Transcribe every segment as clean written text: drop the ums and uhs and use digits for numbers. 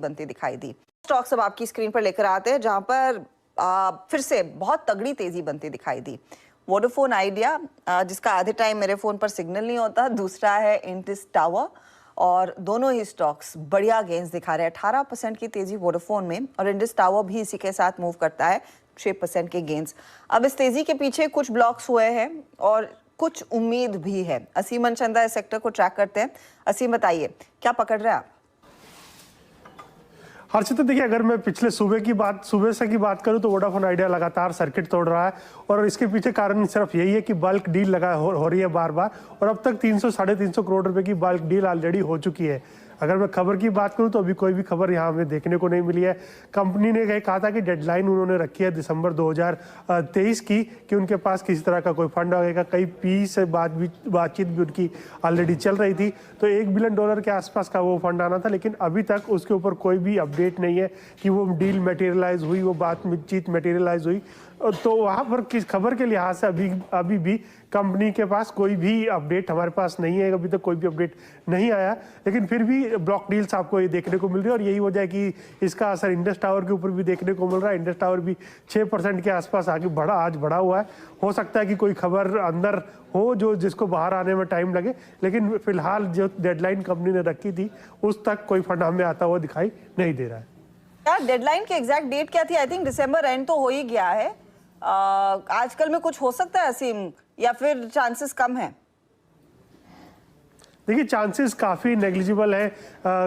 बनती दिखाई दी। स्टॉक्स अब आपकी स्क्रीन पर लेकर आते हैं जहां पर फिर से बहुत तगड़ी तेजी बनती दिखाई दी। वोडाफोन आइडिया, जिसका आधे टाइम मेरे फोन पर सिग्नल नहीं होता, दूसरा है इंडिस टावर, और दोनों ही स्टॉक्स बढ़िया गेंस दिखा रहे हैं। 18% की तेजी वोडाफोन में और इंडिस टावर भी इसी के साथ मूव करता है, 6% के गेंस। अब इस तेजी के पीछे कुछ ब्लॉक्स हुए हैं और कुछ उम्मीद भी है। असीम मनचंदा इस सेक्टर को ट्रैक करते हैं। असीम, बताइए क्या पकड़ रहे हैं आप? हर्षिता, देखिए, अगर मैं पिछले सुबह से की बात करूं तो वोडाफोन आइडिया लगातार सर्किट तोड़ रहा है और इसके पीछे कारण सिर्फ यही है कि बल्क डील हो रही है बार बार, और अब तक 300-350 करोड़ रुपए की बल्क डील ऑलरेडी हो चुकी है। अगर मैं खबर की बात करूं तो अभी कोई भी खबर यहाँ हमें देखने को नहीं मिली है। कंपनी ने कहा था कि डेडलाइन उन्होंने रखी है दिसंबर 2023 की, कि उनके पास किसी तरह का कोई फंड आएगा। कई पी से बातचीत भी उनकी ऑलरेडी चल रही थी, तो $1 बिलियन के आसपास का वो फंड आना था, लेकिन अभी तक उसके ऊपर कोई भी अपडेट नहीं है कि वो डील मटेरियलाइज हुई, वो बातचीत मटेरियलाइज हुई। तो वहाँ पर किस खबर के लिहाज से अभी भी कंपनी के पास कोई भी अपडेट हमारे पास नहीं है। अभी तक कोई भी अपडेट नहीं आया, लेकिन फिर भी ब्लॉक डील्स आपको ये देखने को मिल रही है, और यही वजह है कि इसका असर इंडस टावर के ऊपर भी देखने को मिल रहा है। इंडस टावर भी 6% के आसपास आगे आज बढ़ा हुआ है। हो सकता है कि कोई खबर अंदर हो जिसको बाहर आने में टाइम लगे, लेकिन फिलहाल जो डेडलाइन कंपनी ने रखी थी उस तक कोई फंड हमें आता हुआ दिखाई नहीं दे रहा है। यार, डेडलाइन की एग्जैक्ट डेट क्या थी? आई थिंक दिसंबर एंड तो हो ही गया है। आजकल में कुछ हो सकता है असीम, या फिर चांसेस कम है? देखिए, चांसेस काफ़ी नेग्लिजिबल है।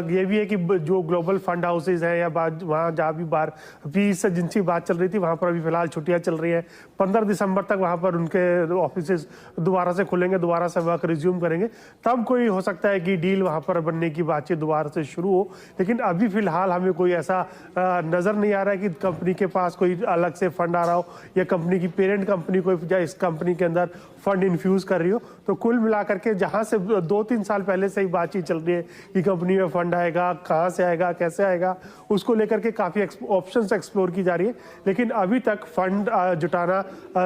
ये भी है कि जो ग्लोबल फंड हाउसेज हैं या वहाँ जहाँ भी बार पी से जिनसी बात चल रही थी, वहाँ पर अभी फिलहाल छुट्टियाँ चल रही हैं। 15 दिसंबर तक वहाँ पर उनके ऑफिसेज दोबारा से खुलेंगे, दोबारा से वर्क रिज्यूम करेंगे, तब कोई हो सकता है कि डील वहाँ पर बनने की बातचीत दोबारा से शुरू हो। लेकिन अभी फिलहाल हमें कोई ऐसा नज़र नहीं आ रहा है कि कंपनी के पास कोई अलग से फंड आ रहा हो, या कंपनी की पेरेंट कंपनी कोई इस कंपनी के अंदर फंड इन्फ्यूज़ कर रही हो। तो कुल मिलाकर के जहाँ से 2-3 साल पहले से ही बातचीत चल रही है कि कंपनी में फंड आएगा, कहाँ से आएगा, कैसे आएगा, उसको लेकर के काफ़ी ऑप्शंस एक्सप्लोर की जा रही है, लेकिन अभी तक फंड जुटाना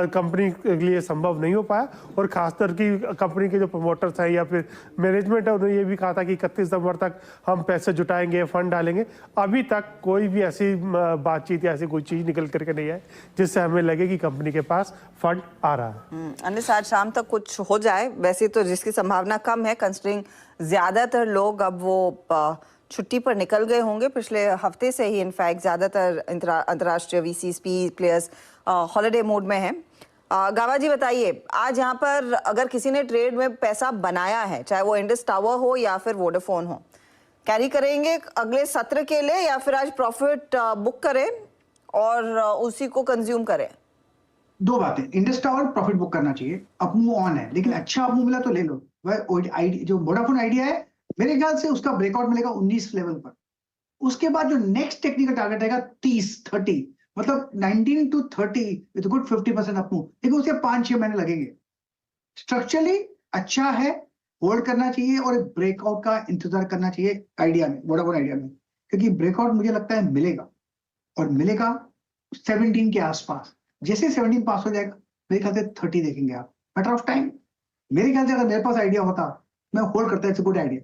कंपनी के लिए संभव नहीं हो पाया। और खासकर कि कंपनी के जो प्रमोटर्स हैं या फिर मैनेजमेंट है, उन्होंने ये भी कहा था कि 31 नवंबर तक हम पैसे जुटाएंगे, फंड डालेंगे। अभी तक कोई भी ऐसी बातचीत या ऐसी कोई चीज़ निकल करके नहीं है जिससे हमें लगे कि कंपनी के पास फंड आ रहा है। अन्य आज शाम तक कुछ हो जाए, वैसे तो जिसकी संभावना कम है, कंसिडरिंग ज्यादातर लोग अब वो छुट्टी पर निकल गए होंगे। पिछले हफ्ते से ही इनफैक्ट ज्यादातर अंतर्राष्ट्रीय वीसीपी प्लेयर्स हॉलिडे मोड में हैं। गावा जी, बताइए, आज यहाँ पर अगर किसी ने ट्रेड में पैसा बनाया है, चाहे वो इंडस टावर हो या फिर वोडाफोन हो, कैरी करेंगे अगले सत्र के लिए, या फिर आज प्रॉफिट बुक करें और उसी को कंज्यूम करें? दो बातें, इंडस टावर प्रॉफिट बुक करना चाहिए, अप मूव ऑन है, लेकिन अच्छा अप मूव मिला तो ले लो। वह जो वोडाफोन आइडिया है, मेरे ख्याल से उसका ब्रेकआउट मिलेगा 19 लेवल पर। उसके बाद जो नेक्स्ट टेक्निकल टारगेट रहेगा 30 मतलब 19 to 30 with good 50% up move, लेकिन उसके 5-6 महीने लगेंगे। स्ट्रक्चरली अच्छा है, होल्ड करना चाहिए और एक ब्रेकआउट का इंतजार करना चाहिए आइडिया में, वोडाफोन आइडिया में, क्योंकि ब्रेकआउट मुझे लगता है मिलेगा, और मिलेगा 17 के आसपास। जैसे 17 पास हो जाएगा, मेरे ख्याल से 30 देखेंगे आप, मैटर ऑफ टाइम। मेरे ख्याल से अगर मेरे पास आइडिया होता, मैं होल्ड करता, इट्स अ गुड आइडिया।